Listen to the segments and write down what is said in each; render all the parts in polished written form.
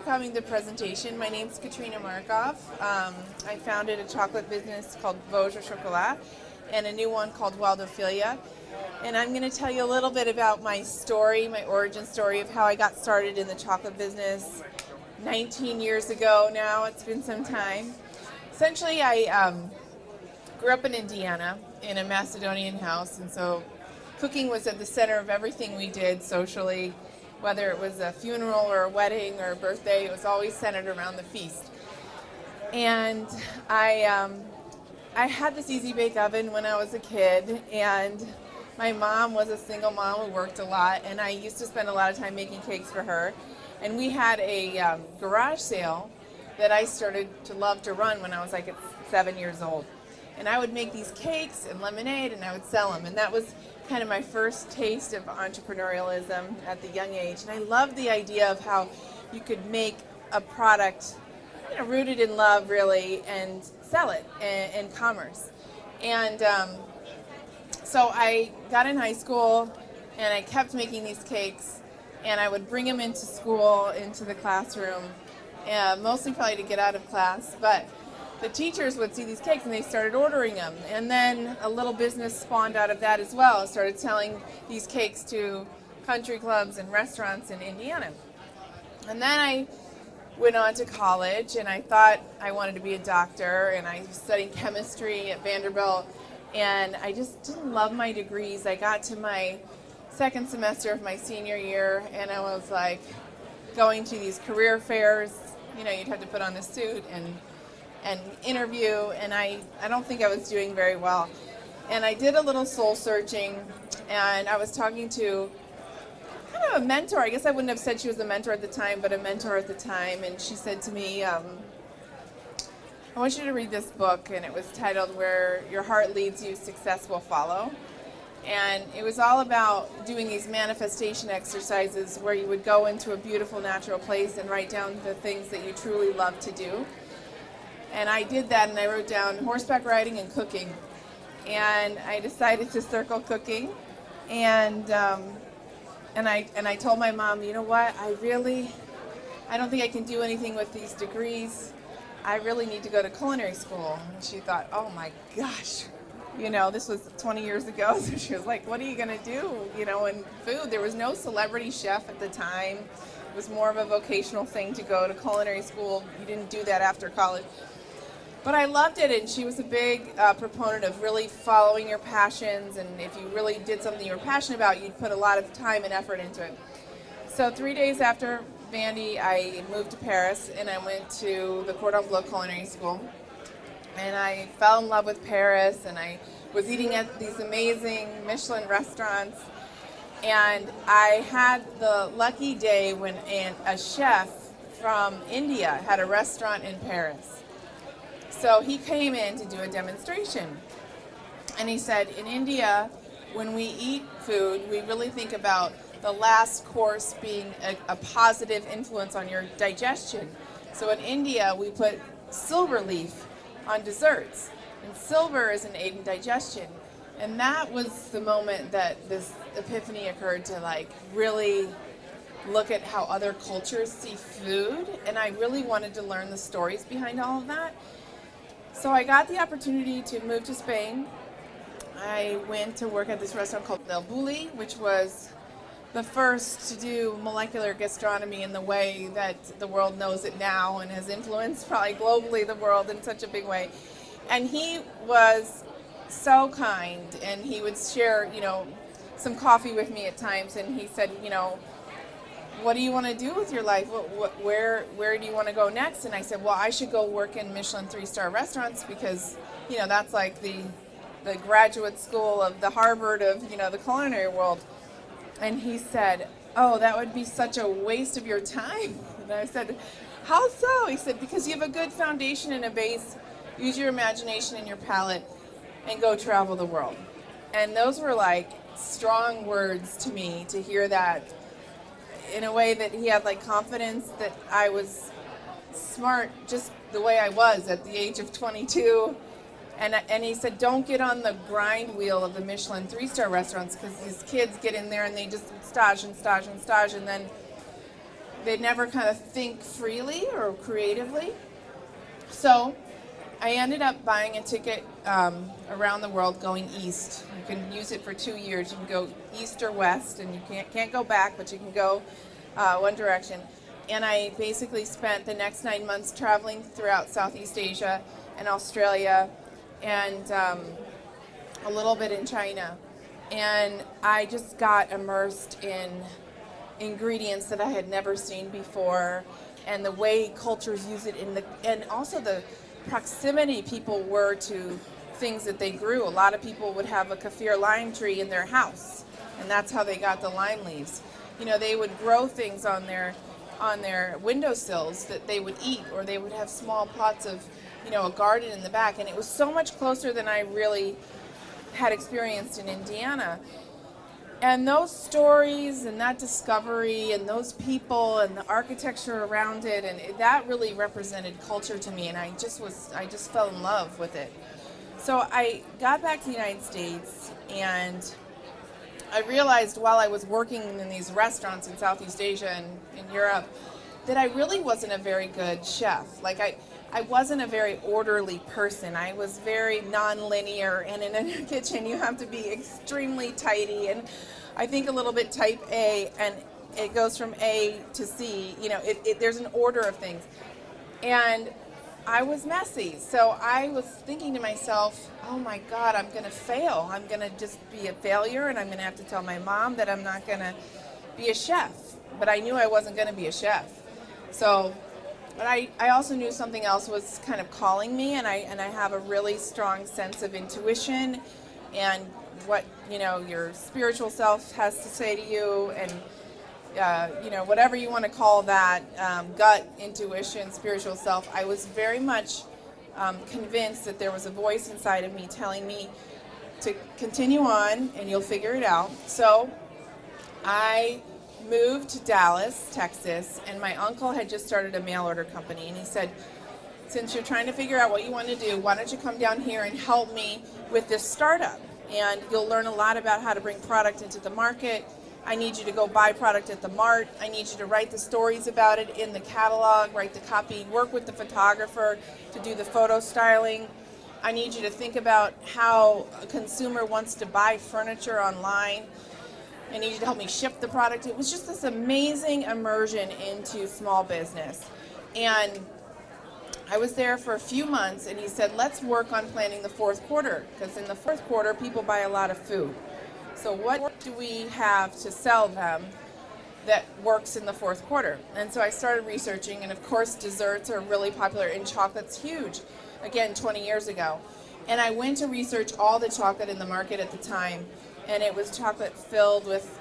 coming to the presentation. My name is Katarina Markoff. I founded a chocolate business called Vosges Chocolat and a new one called Ophelia. And I'm going to tell you a little bit about my story, my origin story of how I got started in the chocolate business 19 years ago now. It's been some time. Essentially, I grew up in Indiana in a Macedonian house, and so cooking was at the center of everything we did socially. Whether it was a funeral or a wedding or a birthday, it was always centered around the feast. And I had this easy bake oven when I was a kid, and my mom was a single mom who worked a lot, and I used to spend a lot of time making cakes for her. And we had a garage sale that I started to love to run when I was like 7 years old. And I would make these cakes and lemonade, and I would sell them. And that was kind of my first taste of entrepreneurialism at the young age. And I loved the idea of how you could make a product, rooted in love, really, and sell it in commerce. And so I got in high school, and I kept making these cakes, and I would bring them into school, into the classroom, mostly probably to get out of class, but the teachers would see these cakes and they started ordering them. And then a little business spawned out of that as well. I started selling these cakes to country clubs and restaurants in Indiana. And then I went on to college, and I thought I wanted to be a doctor, and I was studying chemistry at Vanderbilt, and I just didn't love my degrees. I got to my second semester of my senior year, and I was like going to these career fairs. You'd have to put on a suit and interview, and I don't think I was doing very well. And I did a little soul searching, and I was talking to kind of a mentor. I guess I wouldn't have said she was a mentor at the time, but a mentor at the time. And she said to me, I want you to read this book, and it was titled Where Your Heart Leads You, Success Will Follow. And it was all about doing these manifestation exercises where you would go into a beautiful natural place and write down the things that you truly love to do. And I did that, and I wrote down horseback riding and cooking. And I decided to circle cooking. And I told my mom, you know what, I don't think I can do anything with these degrees. I really need to go to culinary school. And she thought, oh my gosh, this was 20 years ago. So she was like, what are you going to do? In food, there was no celebrity chef at the time. It was more of a vocational thing to go to culinary school. You didn't do that after college. But I loved it, and she was a big proponent of really following your passions, and if you really did something you were passionate about, you'd put a lot of time and effort into it. So 3 days after Vandy, I moved to Paris, and I went to the Cordon Bleu Culinary School, and I fell in love with Paris, and I was eating at these amazing Michelin restaurants, and I had the lucky day when a chef from India had a restaurant in Paris. So he came in to do a demonstration, and he said, in India, when we eat food, we really think about the last course being a positive influence on your digestion. So in India, we put silver leaf on desserts, and silver is an aid in digestion. And that was the moment that this epiphany occurred to really look at how other cultures see food, and I really wanted to learn the stories behind all of that. So I got the opportunity to move to Spain. I went to work at this restaurant called El Bulli, which was the first to do molecular gastronomy in the way that the world knows it now, and has influenced probably globally the world in such a big way. And he was so kind, and he would share, some coffee with me at times, and he said, what do you want to do with your life? Where do you want to go next? And I said, well, I should go work in Michelin 3-star restaurants because, that's like the graduate school of the Harvard of, the culinary world. And he said, oh, that would be such a waste of your time. And I said, how so? He said, because you have a good foundation and a base. Use your imagination and your palate and go travel the world. And those were strong words to me to hear that, in a way that he had confidence that I was smart just the way I was at the age of 22. And he said, don't get on the grind wheel of the Michelin 3-star restaurants, because these kids get in there and they just stage and stage and stage, and then they never kind of think freely or creatively. So I ended up buying a ticket around the world going east. You can use it for 2 years. You can go east or west, and you can't go back, but you can go one direction. And I basically spent the next 9 months traveling throughout Southeast Asia and Australia and a little bit in China. And I just got immersed in ingredients that I had never seen before, and the way cultures use it and also the proximity people were to things that they grew. A lot of people would have a kaffir lime tree in their house, and that's how they got the lime leaves. You know, they would grow things on their windowsills that they would eat, or they would have small plots of, you know, a garden in the back, and it was so much closer than I really had experienced in Indiana. And those stories and that discovery and those people and the architecture around it, and that really represented culture to me, and I just fell in love with it. So I got back to the United States, and I realized while I was working in these restaurants in Southeast Asia and in Europe that I really wasn't a very good chef. Like I wasn't a very orderly person. I was very non-linear, and in a kitchen you have to be extremely tidy, and I think a little bit type A, and it goes from A to C. You know, there's an order of things. And I was messy. So I was thinking to myself, oh my God, I'm going to fail. I'm going to just be a failure, and I'm going to have to tell my mom that I'm not going to be a chef. But I knew I wasn't going to be a chef. So, but I also knew something else was kind of calling me, and I have a really strong sense of intuition and what, you know, your spiritual self has to say to you, and you know, whatever you want to call that, gut, intuition, spiritual self. I was very much convinced that there was a voice inside of me telling me to continue on and you'll figure it out. So I moved to Dallas, Texas, and my uncle had just started a mail order company, and he said, since you're trying to figure out what you want to do, why don't you come down here and help me with this startup? And you'll learn a lot about how to bring product into the market. I need you to go buy product at the mart. I need you to write the stories about it in the catalog, write the copy, work with the photographer to do the photo styling. I need you to think about how a consumer wants to buy furniture online. I need you to help me ship the product. It was just this amazing immersion into small business. And I was there for a few months, and he said, let's work on planning the fourth quarter, because in the fourth quarter, people buy a lot of food. So what do we have to sell them that works in the fourth quarter? And so I started researching, and of course, desserts are really popular, and chocolate's huge, again, 20 years ago. And I went to research all the chocolate in the market at the time, and it was chocolate filled with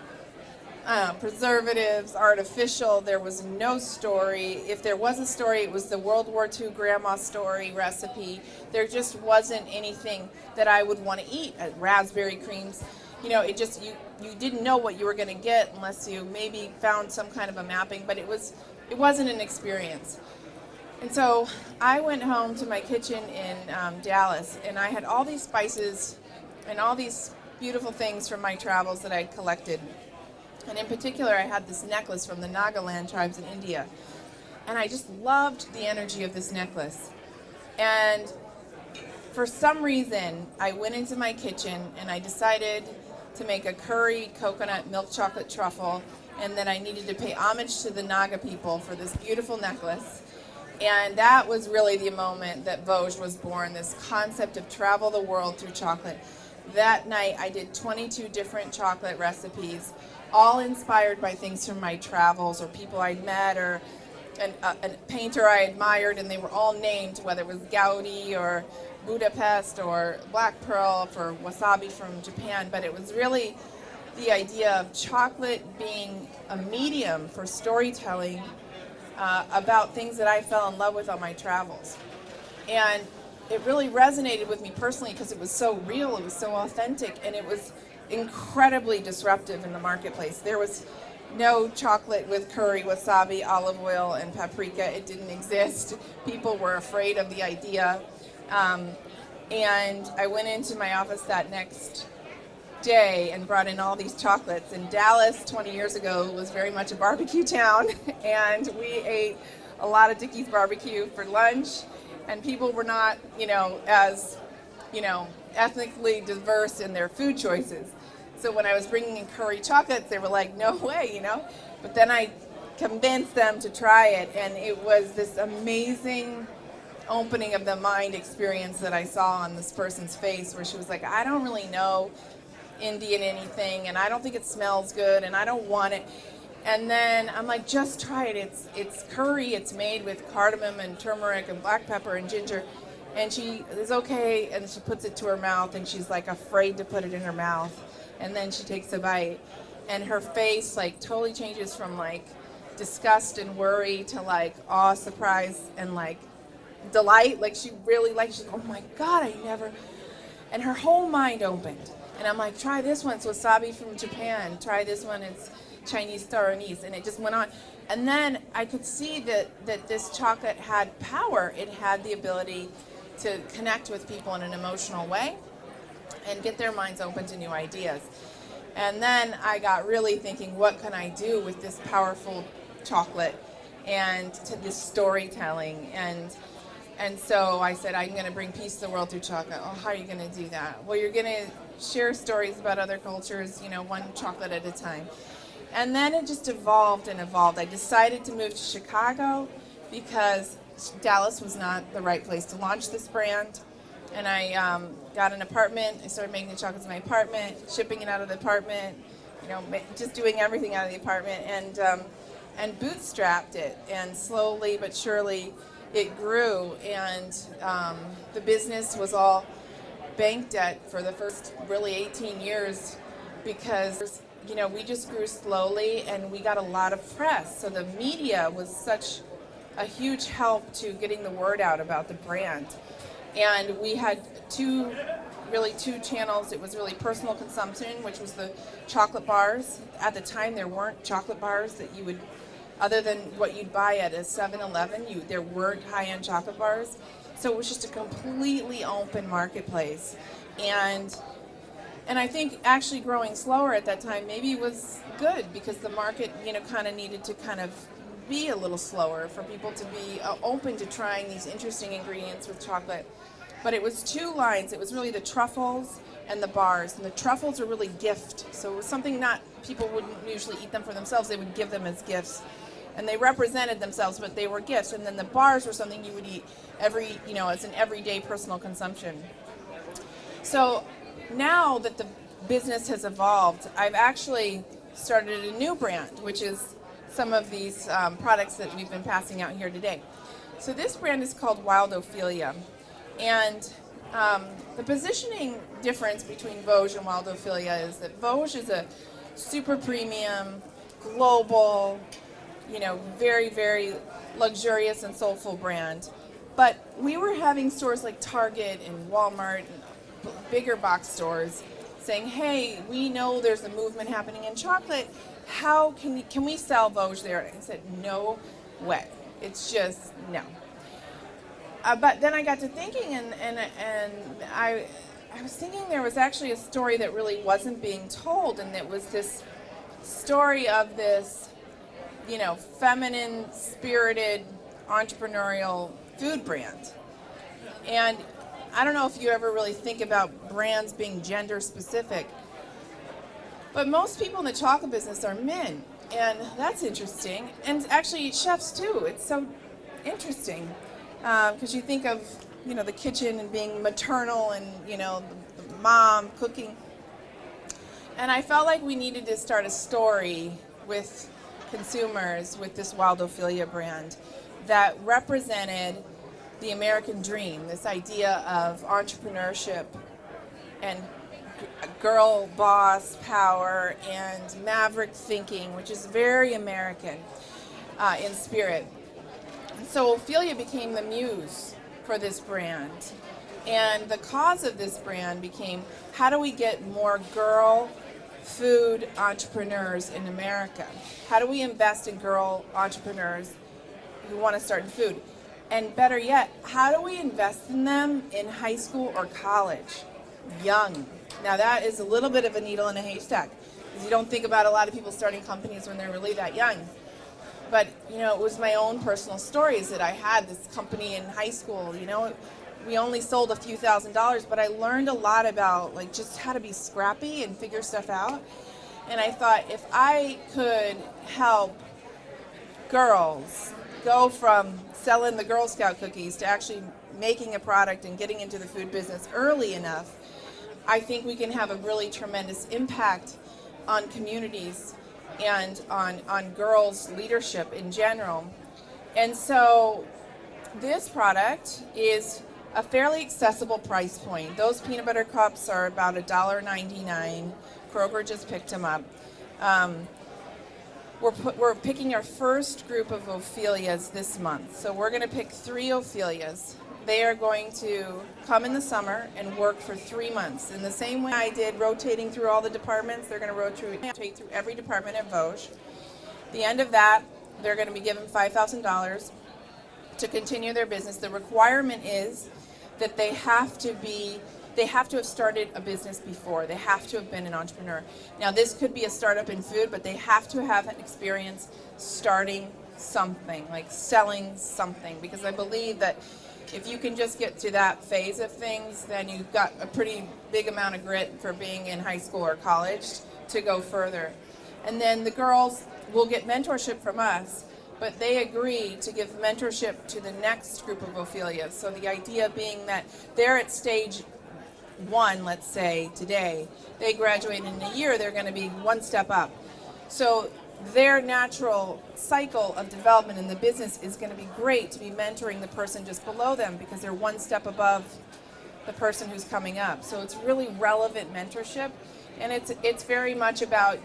preservatives, artificial. There was no story. If there was a story, it was the World War II grandma story recipe. There just wasn't anything that I would want to eat. Raspberry creams, you know, it just, you didn't know what you were going to get unless you maybe found some kind of a mapping, but it wasn't an experience. And so I went home to my kitchen in Dallas, and I had all these spices and all these beautiful things from my travels that I collected. And in particular, I had this necklace from the Nagaland tribes in India. And I just loved the energy of this necklace. And for some reason, I went into my kitchen and I decided to make a curry coconut milk chocolate truffle, and that I needed to pay homage to the Naga people for this beautiful necklace. And that was really the moment that Vosges was born, this concept of travel the world through chocolate. That night, I did 22 different chocolate recipes, all inspired by things from my travels or people I'd met, or a painter I admired, and they were all named, whether it was Gaudi or Budapest or Black Pearl for wasabi from Japan. But it was really the idea of chocolate being a medium for storytelling about things that I fell in love with on my travels. And it really resonated with me personally because it was so real, it was so authentic, and it was incredibly disruptive in the marketplace. There was no chocolate with curry, wasabi, olive oil, and paprika. It didn't exist. People were afraid of the idea. And I went into my office that next day and brought in all these chocolates. And Dallas 20 years ago was very much a barbecue town, and we ate a lot of Dickey's barbecue for lunch, and people were not, as, ethnically diverse in their food choices. So when I was bringing in curry chocolates, they were like, no way, But then I convinced them to try it, and it was this amazing opening of the mind experience that I saw on this person's face, where she was like, I don't really know Indian anything, and I don't think it smells good, and I don't want it. And then I'm like, just try it. It's curry. It's made with cardamom and turmeric and black pepper and ginger. And she is okay, and she puts it to her mouth, and she's like afraid to put it in her mouth. And then she takes a bite, and her face like totally changes from like disgust and worry to like awe, surprise, and like delight. Like she really she's like, oh my God, I never. And her whole mind opened. And I'm like, try this one. It's wasabi from Japan. Try this one. It's Chinese star anise. And it just went on. And then I could see that this chocolate had power. It had the ability to connect with people in an emotional way and get their minds open to new ideas. And then I got really thinking, what can I do with this powerful chocolate and to this storytelling? And so I said, I'm going to bring peace to the world through chocolate. Oh, how are you going to do that? Well, you're going to share stories about other cultures, one chocolate at a time. And then it just evolved and evolved. I decided to move to Chicago because Dallas was not the right place to launch this brand. And I got an apartment. I started making the chocolates in my apartment, shipping it out of the apartment, just doing everything out of the apartment, and bootstrapped it. And slowly but surely it grew, and the business was all bank debt for the first really 18 years because we just grew slowly, and we got a lot of press. So the media was such a huge help to getting the word out about the brand. And we had two channels. It was really personal consumption, which was the chocolate bars. At the time, there weren't chocolate bars that you would, other than what you'd buy at a 7-Eleven, there weren't high-end chocolate bars. So it was just a completely open marketplace. And I think actually growing slower at that time maybe was good, because the market, kind of needed to kind of be a little slower for people to be open to trying these interesting ingredients with chocolate. But it was two lines. It was really the truffles and the bars. And the truffles are really gift. So it was something not, people wouldn't usually eat them for themselves. They would give them as gifts. And they represented themselves, but they were gifts. And then the bars were something you would eat as an everyday personal consumption. So now that the business has evolved, I've actually started a new brand, which is some of these products that we've been passing out here today. So this brand is called Wild Ophelia. And the positioning difference between Vosges and Wild Ophelia is that Vosges is a super premium, global, very, very luxurious and soulful brand. But we were having stores like Target and Walmart and bigger box stores saying, hey, we know there's a movement happening in chocolate. How can we sell Vosges there? And I said, no way. It's just no. But then I got to thinking, and I was thinking there was actually a story that really wasn't being told, and it was this story of this, feminine, spirited, entrepreneurial food brand. And I don't know if you ever really think about brands being gender specific, but most people in the chocolate business are men, and that's interesting. And actually chefs too. It's so interesting. Because you think of, the kitchen and being maternal and, the mom cooking. And I felt like we needed to start a story with consumers with this Wild Ophelia brand that represented the American dream, this idea of entrepreneurship and girl boss power and maverick thinking, which is very American in spirit. So Ophelia became the muse for this brand. And the cause of this brand became, how do we get more girl food entrepreneurs in America? How do we invest in girl entrepreneurs who want to start in food? And better yet, how do we invest in them in high school or college, young? Now that is a little bit of a needle in a haystack, because you don't think about a lot of people starting companies when they're really that young. But, it was my own personal stories that I had this company in high school. We only sold a few $1,000s, but I learned a lot about just how to be scrappy and figure stuff out. And I thought, if I could help girls go from selling the Girl Scout cookies to actually making a product and getting into the food business early enough, I think we can have a really tremendous impact on communities and on girls' leadership in general. And so this product is a fairly accessible price point. Those peanut butter cups are about $1.99. Kroger just picked them up. We're picking our first group of Ophelias this month. So we're going to pick 3 Ophelias. They are going to come in the summer and work for 3 months. In the same way I did rotating through all the departments, they're going to rotate through every department at Vosges. At the end of that, they're going to be given $5,000 to continue their business. The requirement is that they have to have started a business before. They have to have been an entrepreneur. Now, this could be a startup in food, but they have to have an experience starting something, like selling something, because I believe that if you can just get to that phase of things, then you've got a pretty big amount of grit for being in high school or college to go further. And then the girls will get mentorship from us, but they agree to give mentorship to the next group of Ophelias. So the idea being that they're at stage 1, let's say, today. They graduate in a year, they're going to be one step up. So their natural cycle of development in the business is going to be great to be mentoring the person just below them, because they're one step above the person who's coming up. So it's really relevant mentorship, and it's very much about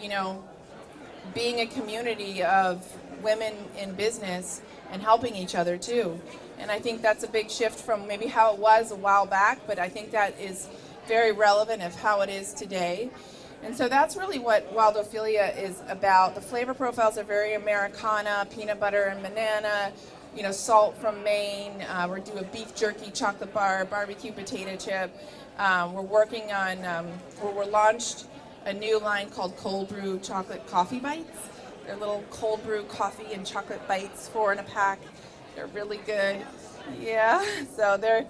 being a community of women in business and helping each other too. And I think that's a big shift from maybe how it was a while back, but I think that is very relevant of how it is today. And so that's really what Wild Ophelia is about. The flavor profiles are very Americana, peanut butter and banana, salt from Maine. We're doing a beef jerky chocolate bar, barbecue potato chip. We're working on, we're launched a new line called Cold Brew Chocolate Coffee Bites. They're little cold brew coffee and chocolate bites, 4 in a pack. They're really good. Yeah, so they're,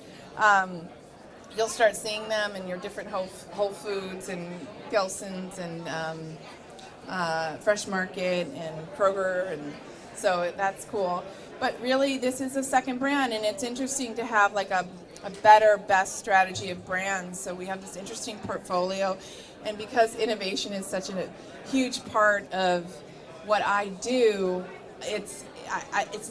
you'll start seeing them in your different Whole Foods and Gelson's and Fresh Market and Kroger, and so that's cool. But really, this is a second brand, and it's interesting to have a best strategy of brands. So we have this interesting portfolio, and because innovation is such a huge part of what I do, it's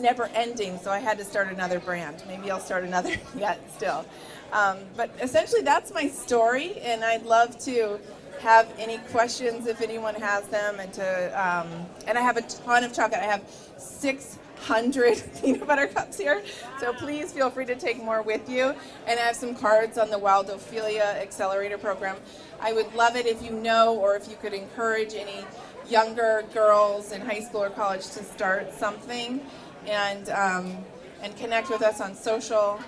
never ending. So I had to start another brand. Maybe I'll start another yet still. But essentially, that's my story, and I'd love to have any questions if anyone has them, and and I have a ton of chocolate. I have 600 peanut butter cups here, so please feel free to take more with you. And I have some cards on the Wild Ophelia Accelerator Program. I would love it if or if you could encourage any younger girls in high school or college to start something, and connect with us on social.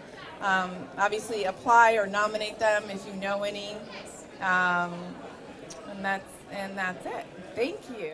Obviously, apply or nominate them if you know any, and that's it. Thank you.